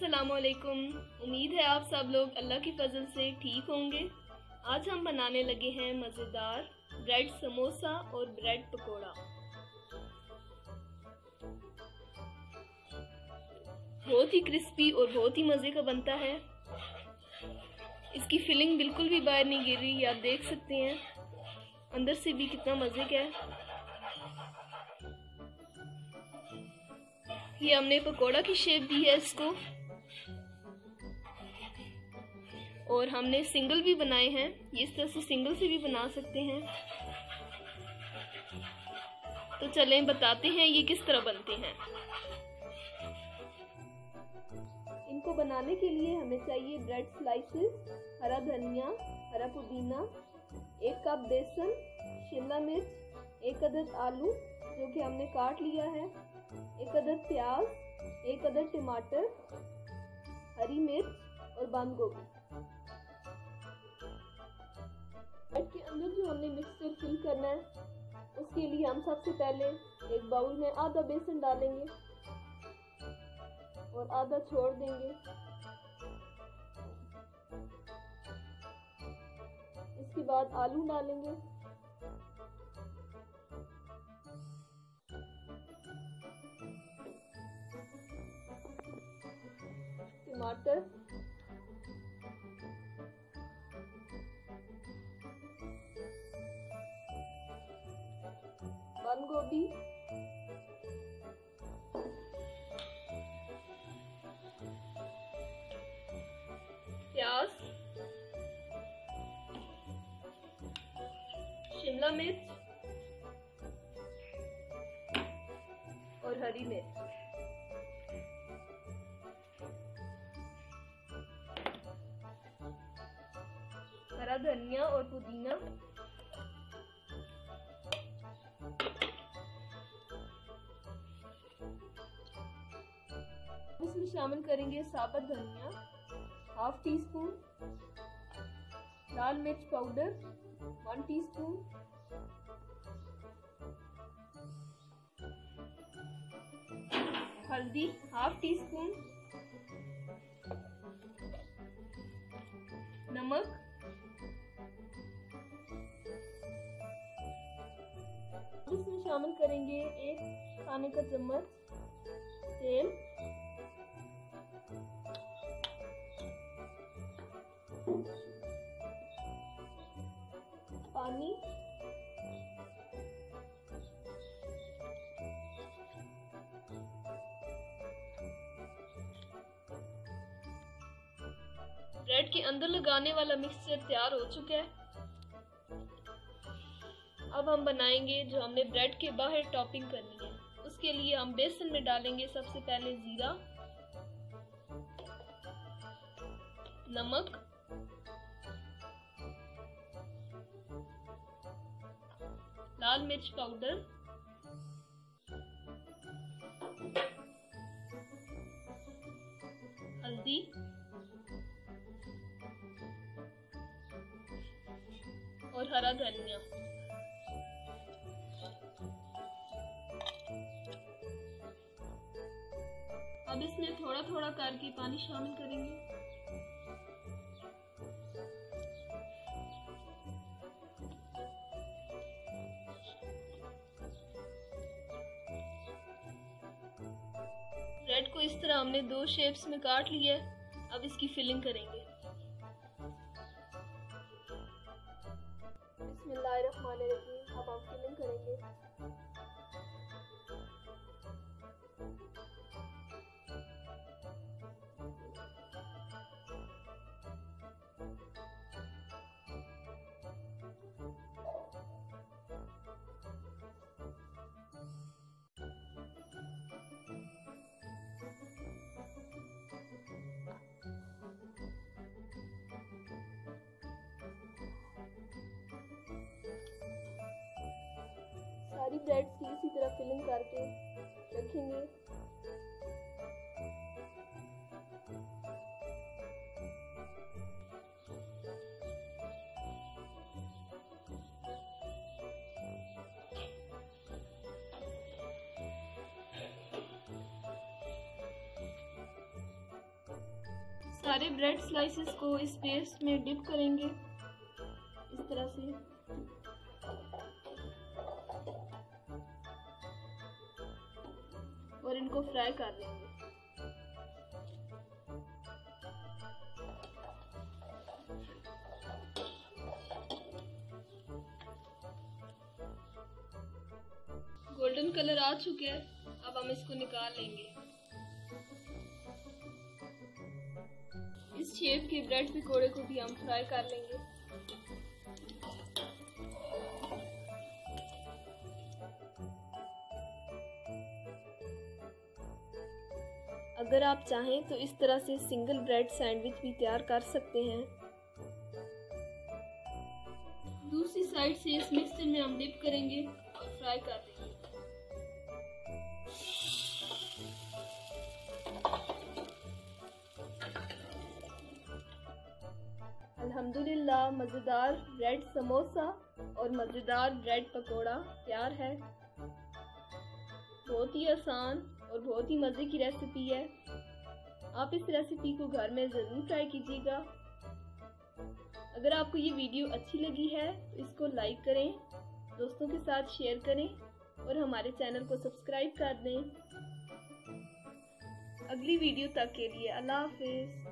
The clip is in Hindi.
अस्सलामुअलैकुम। उम्मीद है आप सब लोग अल्लाह की फजल से ठीक होंगे। आज हम बनाने लगे हैं मज़ेदार ब्रेड समोसा और ब्रेड पकोड़ा। बहुत ही क्रिस्पी और बहुत ही मज़े का बनता है। इसकी फिलिंग बिल्कुल भी बाहर नहीं गिर रही, आप देख सकते हैं अंदर से भी कितना मज़े का है। ये हमने पकोड़ा की शेप दी है इसको, और हमने सिंगल भी बनाए हैं। ये इस तरह से सिंगल से भी बना सकते हैं। तो चलें बताते हैं ये किस तरह बनते हैं। इनको बनाने के लिए हमें चाहिए ब्रेड स्लाइसेस, हरा धनिया, हरा पुदीना, 1 कप बेसन, शिमला मिर्च, 1 अदद आलू जो कि हमने काट लिया है, 1 अदद प्याज, 1 अदद टमाटर, हरी मिर्च और बंद गोभी। ब्रेड के अंदर जो हमने मिक्सचर फिल करना है उसके लिए हम सबसे पहले एक बाउल में आधा बेसन डालेंगे और आधा छोड़ देंगे। इसके बाद आलू डालेंगे, टमाटर, बंद गोभी, प्याज, शिमला मिर्च और हरी मिर्च। हरा धनिया और पुदीना, इसमें शामिल करेंगे साबुत धनिया, ½ टीस्पून, लाल मिर्च पाउडर 1 टीस्पून, हल्दी ½ टीस्पून, नमक, इसमें शामिल करेंगे 1 खाने का चम्मच तेल, पानी, ब्रेड के अंदर लगाने वाला मिक्सचर तैयार हो चुका है। अब हम बनाएंगे जो हमने ब्रेड के बाहर टॉपिंग करनी है। उसके लिए हम बेसन में डालेंगे सबसे पहले जीरा, नमक, लाल मिर्च पाउडर, हल्दी, और हरा धनिया। अब इसमें थोड़ा थोड़ा करके पानी शामिल करेंगे। ब्रेड को इस तरह हमने 2 शेप्स में काट लिया है। अब इसकी फिलिंग करेंगे। बिस्मिल्लाहिर्रहमानिर्रहीम। अब हम फिलिंग करेंगे। सारी ब्रेड्स की इसी तरह फिलिंग करके रखेंगे। सारे ब्रेड स्लाइसेस को इस पेस्ट में डिप करेंगे इस तरह से। और इनको फ्राई कर लेंगे। गोल्डन कलर आ चुके हैं, अब हम इसको निकाल लेंगे। इस शेप के ब्रेड पकोड़े को भी हम फ्राई कर लेंगे। अगर आप चाहें तो इस तरह से सिंगल ब्रेड सैंडविच भी तैयार कर सकते हैं। दूसरी साइड से इस मिक्सचर में हम डिप करेंगे और फ्राई कर लेंगे। अल्हम्दुलिल्लाह मज़ेदार ब्रेड समोसा और मज़ेदार ब्रेड पकोड़ा तैयार है। बहुत ही आसान और बहुत ही मज़े की रेसिपी है। आप इस रेसिपी को घर में ज़रूर ट्राई कीजिएगा। अगर आपको ये वीडियो अच्छी लगी है तो इसको लाइक करें, दोस्तों के साथ शेयर करें और हमारे चैनल को सब्सक्राइब कर दें। अगली वीडियो तक के लिए अल्लाह हाफिज़।